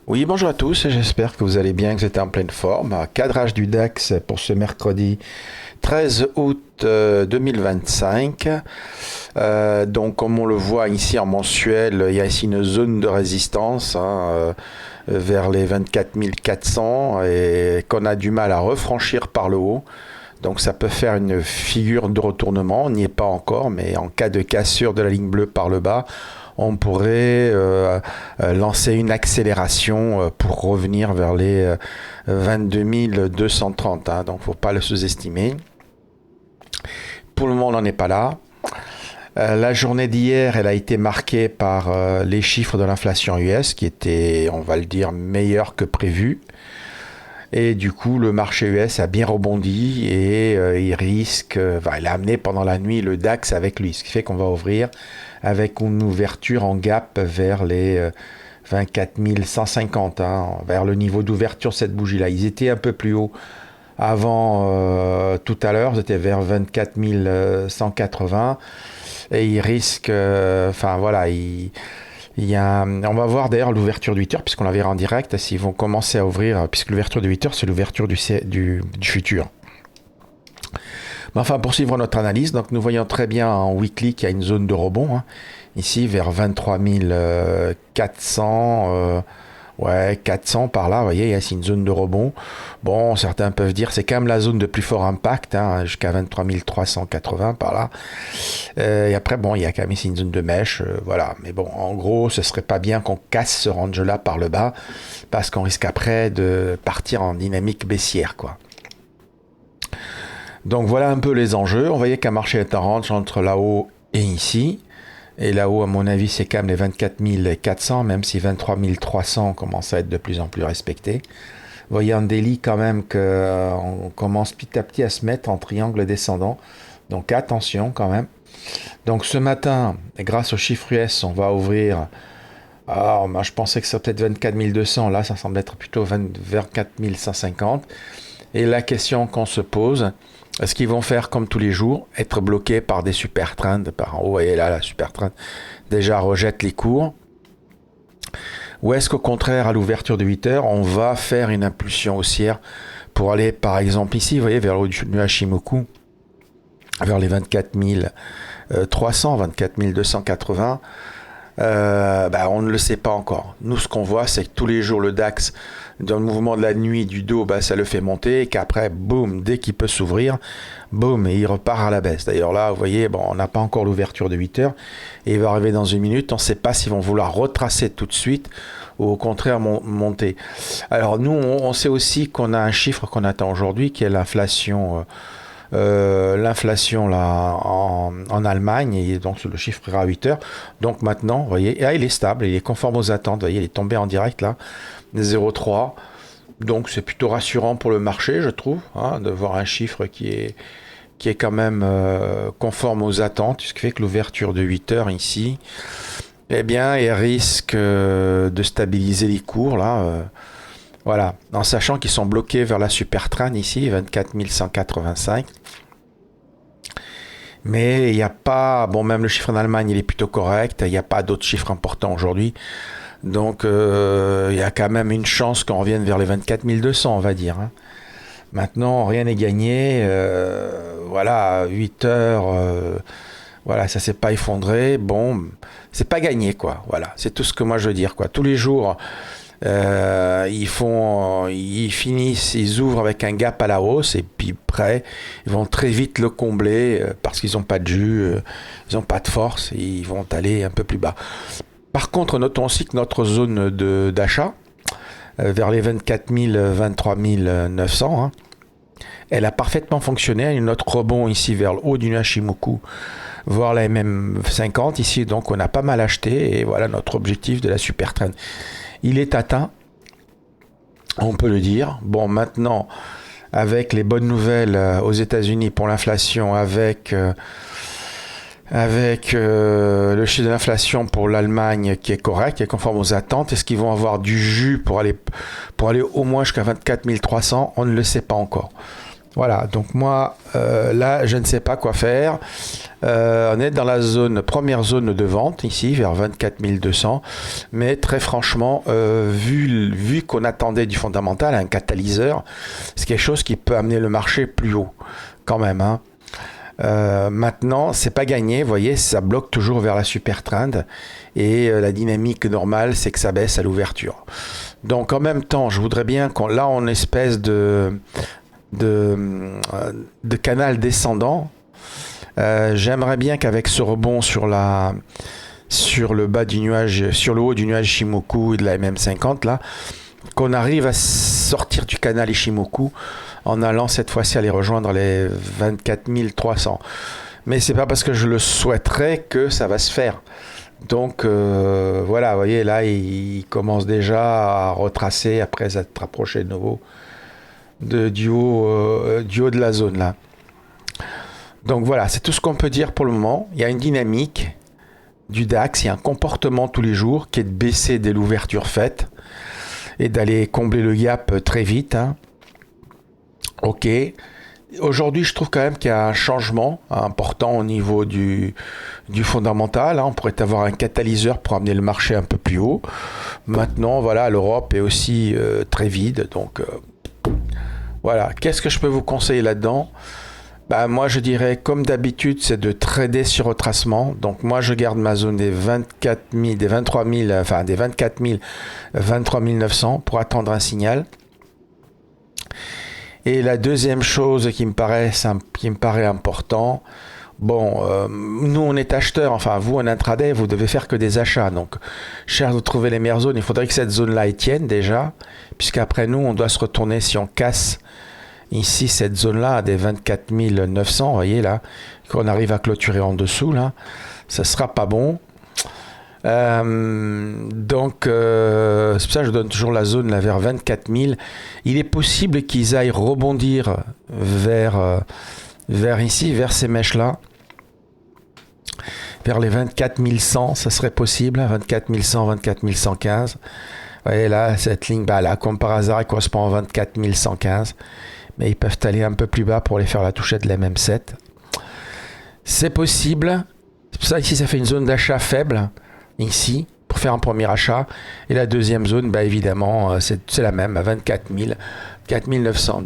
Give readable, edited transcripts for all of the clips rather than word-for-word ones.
Oui, bonjour à tous, j'espère que vous allez bien, que vous êtes en pleine forme. Cadrage du DAX pour ce mercredi 13 août 2025. Donc comme on le voit ici en mensuel, il y a ici une zone de résistance vers les 24 400 et qu'on a du mal à refranchir par le haut. Donc ça peut faire une figure de retournement, on n'y est pas encore, mais en cas de cassure de la ligne bleue par le bas, on pourrait lancer une accélération pour revenir vers les 22 230. Donc il ne faut pas le sous-estimer. Pour le moment, on n'en est pas là. La journée d'hier, elle a été marquée par les chiffres de l'inflation US qui étaient, on va le dire, meilleurs que prévu. Et du coup, le marché US a bien rebondi et il risque, il a amené pendant la nuit le DAX avec lui, ce qui fait qu'on va ouvrir avec une ouverture en gap vers les 24 150, vers le niveau d'ouverture de cette bougie-là. Ils étaient un peu plus haut avant tout à l'heure, c'était vers 24 180 et ils risquent, on va voir d'ailleurs l'ouverture de 8 heures, puisqu'on la verra en direct, s'ils vont commencer à ouvrir, puisque l'ouverture de 8 heures, c'est l'ouverture du futur. Mais enfin, pour suivre notre analyse, donc nous voyons très bien en weekly qu'il y a une zone de rebond, ici vers 23 400, 400 par là, vous voyez, il y a ici une zone de rebond. Bon, certains peuvent dire c'est quand même la zone de plus fort impact, jusqu'à 23 380 par là. Et après, bon, il y a quand même ici une zone de mèche, voilà. Mais bon, en gros, ce serait pas bien qu'on casse ce range-là par le bas, parce qu'on risque après de partir en dynamique baissière, quoi. Donc voilà un peu les enjeux. On voyait qu'un marché est en range entre là-haut et ici. Et là-haut, à mon avis, c'est quand même les 24 400, même si 23 300 commence à être de plus en plus respecté. Vous voyez en daily quand même qu'on commence petit à petit à se mettre en triangle descendant. Donc attention quand même. Donc ce matin, grâce aux chiffres US, on va ouvrir. Alors, moi, je pensais que ça peut être 24 200. Là, ça semble être plutôt 24 150. Et la question qu'on se pose, est-ce qu'ils vont faire comme tous les jours, être bloqués par des super trends par en haut, et là, la super trend déjà rejette les cours, ou est-ce qu'au contraire, à l'ouverture de 8 heures, on va faire une impulsion haussière pour aller, par exemple, ici, vous voyez, vers le haut du Hashimoku, vers les 24 300, 24 280. On ne le sait pas encore. Nous, ce qu'on voit, c'est que tous les jours, le DAX, dans le mouvement de la nuit du dos, ça le fait monter, et qu'après, boum, dès qu'il peut s'ouvrir, boum, et il repart à la baisse. D'ailleurs là, vous voyez, on n'a pas encore l'ouverture de 8 heures, et il va arriver dans une minute. On ne sait pas s'ils vont vouloir retracer tout de suite, ou au contraire monter. Alors nous, on sait aussi qu'on a un chiffre qu'on attend aujourd'hui, qui est l'inflation. L'inflation là en Allemagne, et donc le chiffre est à 8 heures. Donc maintenant, vous voyez, il est stable, il est conforme aux attentes. Vous voyez, il est tombé en direct là, 0,3. Donc c'est plutôt rassurant pour le marché, je trouve, de voir un chiffre qui est quand même conforme aux attentes, ce qui fait que l'ouverture de 8 heures ici, eh bien, elle risque de stabiliser les cours là. Voilà, en sachant qu'ils sont bloqués vers la super trend ici, 24 185. Mais il n'y a pas, même le chiffre en Allemagne, il est plutôt correct, il n'y a pas d'autres chiffres importants aujourd'hui. Donc il y a quand même une chance qu'on revienne vers les 24 200, on va dire. Maintenant, rien n'est gagné. 8 heures, ça s'est pas effondré. Bon, c'est pas gagné, quoi. Voilà, c'est tout ce que moi je veux dire, quoi. Tous les jours, ils finissent, ils ouvrent avec un gap à la hausse et puis après ils vont très vite le combler parce qu'ils n'ont pas de jus, ils n'ont pas de force, et ils vont aller un peu plus bas. Par contre, notons aussi que notre zone d'achat vers les 24 000, 23 900, elle a parfaitement fonctionné. Une autre rebond ici vers le haut du Hashimoku, voire la MM50 ici, donc on a pas mal acheté et voilà notre objectif de la super trend. Il est atteint, on peut le dire. Bon, maintenant, avec les bonnes nouvelles aux États-Unis pour l'inflation, avec le chiffre de l'inflation pour l'Allemagne qui est correct, qui est conforme aux attentes, est-ce qu'ils vont avoir du jus pour aller au moins jusqu'à 24 300 ? On ne le sait pas encore. Voilà, donc moi, là, je ne sais pas quoi faire. On est dans la première zone de vente, ici, vers 24 200. Mais très franchement, vu qu'on attendait du fondamental, un catalyseur, c'est quelque chose qui peut amener le marché plus haut, quand même, hein. Maintenant, c'est pas gagné, vous voyez, ça bloque toujours vers la super trend. Et la dynamique normale, c'est que ça baisse à l'ouverture. Donc en même temps, je voudrais bien qu'on, là, en espèce de, canal descendant. J'aimerais bien qu'avec ce rebond sur le bas du nuage, sur le haut du nuage Ishimoku et de la MM50 là, qu'on arrive à sortir du canal Ishimoku en allant cette fois-ci aller rejoindre les 24 300. Mais c'est pas parce que je le souhaiterais que ça va se faire. Donc voilà, vous voyez là, il commence déjà à retracer après être approché de nouveau du haut de la zone là. Donc voilà, c'est tout ce qu'on peut dire pour le moment. Il y a une dynamique du DAX, il y a un comportement tous les jours qui est de baisser dès l'ouverture faite et d'aller combler le gap très vite, hein. Ok. Aujourd'hui, je trouve quand même qu'il y a un changement important au niveau du fondamental, hein. On pourrait avoir un catalyseur pour amener le marché un peu plus haut. Maintenant, voilà, l'Europe est aussi très vide. Donc voilà, qu'est-ce que je peux vous conseiller là-dedans? Bah, moi, je dirais, comme d'habitude, c'est de trader sur retracement. Donc, moi, je garde ma zone des 24 000, des 23 000, enfin, des 24 000, 23 900 pour attendre un signal. Et la deuxième chose qui me paraît important, bon, nous, on est acheteurs, enfin, vous, en intraday, vous devez faire que des achats. Donc, cherche de trouver les meilleures zones. Il faudrait que cette zone-là tienne déjà, puisqu'après nous, on doit se retourner si on casse ici, cette zone-là, à des 24 900, vous voyez là, qu'on arrive à clôturer en dessous, là, ça sera pas bon. Donc, c'est pour ça que je donne toujours la zone là, vers 24 000. Il est possible qu'ils aillent rebondir vers ici, vers ces mèches-là, vers les 24 100, ça serait possible, 24 100, 24 115. Vous voyez là, cette ligne, bah là, comme par hasard, elle correspond à 24 115. Mais ils peuvent aller un peu plus bas pour aller faire la touchette de la MM7. C'est possible. C'est pour ça ici, ça fait une zone d'achat faible, ici, pour faire un premier achat. Et la deuxième zone, bah, évidemment, c'est la même, à 24 000, 4 900.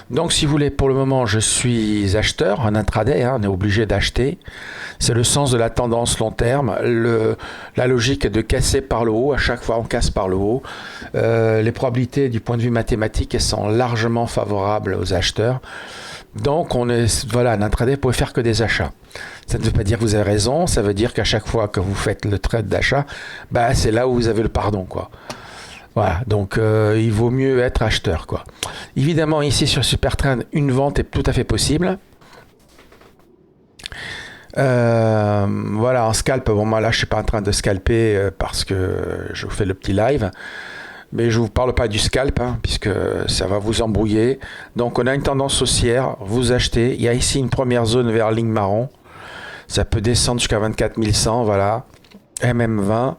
Donc, si vous voulez, pour le moment, je suis acheteur en intraday, hein, on est obligé d'acheter. C'est le sens de la tendance long terme. La logique est de casser par le haut. À chaque fois, on casse par le haut. Les probabilités du point de vue mathématique, elles sont largement favorables aux acheteurs. Donc, voilà, en intraday, vous pouvez faire que des achats. Ça ne veut pas dire que vous avez raison. Ça veut dire qu'à chaque fois que vous faites le trade d'achat, bah, c'est là où vous avez le pardon, quoi. Voilà, donc il vaut mieux être acheteur, quoi. Évidemment, ici sur Supertrend, une vente est tout à fait possible. Voilà, en scalp, bon, moi là, je suis pas en train de scalper parce que je vous fais le petit live. Mais je ne vous parle pas du scalp, hein, puisque ça va vous embrouiller. Donc, on a une tendance haussière, vous achetez. Il y a ici une première zone vers ligne marron. Ça peut descendre jusqu'à 24 100, voilà. MM20.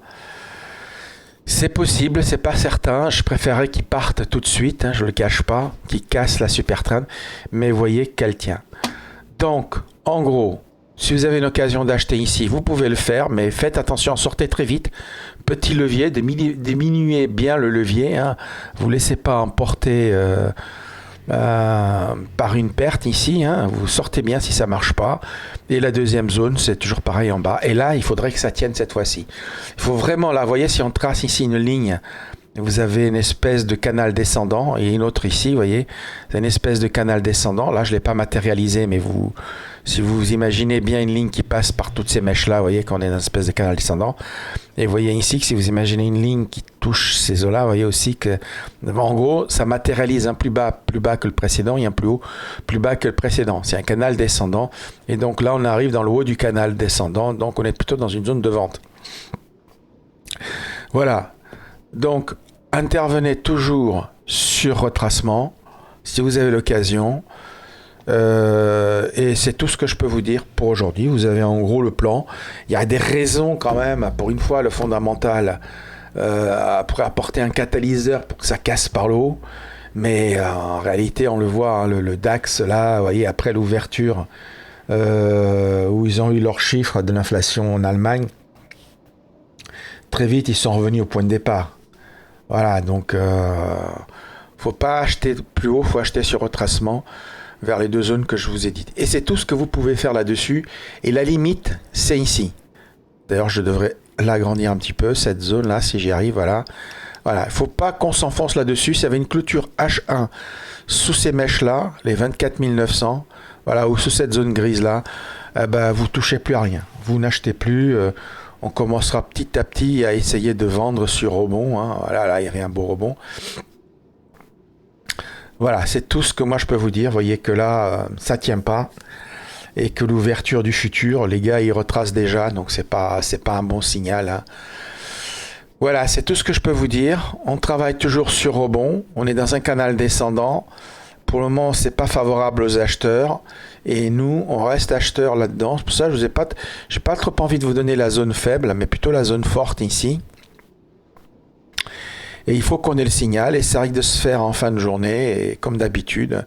C'est possible, c'est pas certain. Je préférerais qu'ils partent tout de suite, hein, je ne le cache pas, qu'ils cassent la super trend. Mais vous voyez qu'elle tient. Donc, en gros, si vous avez une occasion d'acheter ici, vous pouvez le faire, mais faites attention, sortez très vite. Petit levier, diminuez bien le levier, hein. Vous ne laissez pas emporter par une perte ici, hein. Vous sortez bien si ça ne marche pas. Et la deuxième zone, c'est toujours pareil en bas. Et là, il faudrait que ça tienne cette fois-ci. Il faut vraiment, là, vous voyez, si on trace ici une ligne, vous avez une espèce de canal descendant et une autre ici, vous voyez, c'est une espèce de canal descendant. Là, je ne l'ai pas matérialisé, mais si vous imaginez bien une ligne qui passe par toutes ces mèches-là, vous voyez qu'on est dans une espèce de canal descendant. Et vous voyez ici que si vous imaginez une ligne qui touche ces eaux-là, vous voyez aussi que, en gros, ça matérialise un plus bas que le précédent et un plus haut, plus bas que le précédent. C'est un canal descendant. Et donc là, on arrive dans le haut du canal descendant. Donc, on est plutôt dans une zone de vente. Voilà. Donc, intervenez toujours sur retracement si vous avez l'occasion. Et c'est tout ce que je peux vous dire pour aujourd'hui. Vous avez en gros le plan. Il y a des raisons quand même, pour une fois, le fondamental pourrait apporter un catalyseur pour que ça casse par le haut. Mais en réalité, on le voit, hein, le DAX, là, vous voyez, après l'ouverture, où ils ont eu leurs chiffres de l'inflation en Allemagne, très vite, ils sont revenus au point de départ. Voilà, donc, faut pas acheter plus haut, faut acheter sur retracement vers les deux zones que je vous ai dites. Et c'est tout ce que vous pouvez faire là-dessus. Et la limite, c'est ici. D'ailleurs, je devrais l'agrandir un petit peu, cette zone-là, si j'y arrive, voilà. Voilà, il ne faut pas qu'on s'enfonce là-dessus. S'il y avait une clôture H1 sous ces mèches-là, les 24 900, voilà, ou sous cette zone grise-là, vous touchez plus à rien. Vous n'achetez plus. On commencera petit à petit à essayer de vendre sur rebond. Hein. Voilà, là, il y avait un beau rebond. Voilà, c'est tout ce que moi je peux vous dire. Vous voyez que là, ça tient pas. Et que l'ouverture du futur, les gars, ils retracent déjà. Donc, c'est pas un bon signal. Hein. Voilà, c'est tout ce que je peux vous dire. On travaille toujours sur rebond. On est dans un canal descendant. Pour le moment, c'est pas favorable aux acheteurs. Et nous, on reste acheteurs là-dedans. C'est pour ça que j'ai pas trop envie de vous donner la zone faible, mais plutôt la zone forte ici. Et il faut qu'on ait le signal. Et ça risque de se faire en fin de journée. Et comme d'habitude,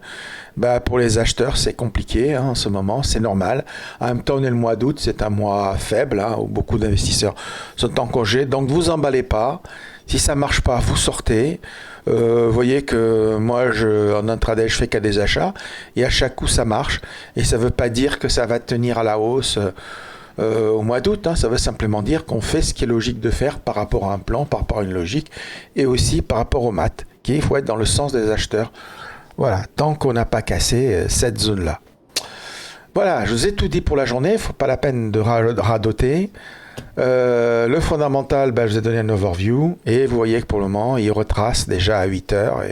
pour les acheteurs, c'est compliqué hein, en ce moment. C'est normal. En même temps, on est le mois d'août. C'est un mois faible hein, où beaucoup d'investisseurs sont en congé. Donc, vous emballez pas. Si ça marche pas, vous sortez. Vous voyez que moi, en intraday, je fais qu'à des achats. Et à chaque coup, ça marche. Et ça veut pas dire que ça va tenir à la hausse au mois d'août. Hein. Ça veut simplement dire qu'on fait ce qui est logique de faire par rapport à un plan, par rapport à une logique. Et aussi par rapport au mat. Il faut être dans le sens des acheteurs. Voilà, tant qu'on n'a pas cassé cette zone-là. Voilà, je vous ai tout dit pour la journée. Il ne faut pas la peine de radoter. Le fondamental, je vous ai donné un overview et vous voyez que pour le moment il retrace déjà à 8 heures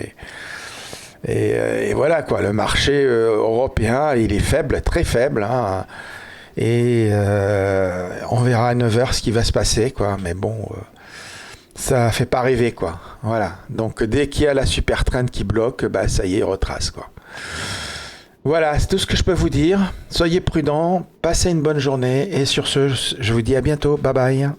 et voilà quoi, le marché européen il est faible, très faible hein, et on verra à 9 heures ce qui va se passer quoi, mais bon ça fait pas rêver quoi, voilà, donc dès qu'il y a la super trend qui bloque, ça y est, il retrace quoi. Voilà, c'est tout ce que je peux vous dire. Soyez prudents, passez une bonne journée et sur ce, je vous dis à bientôt. Bye bye.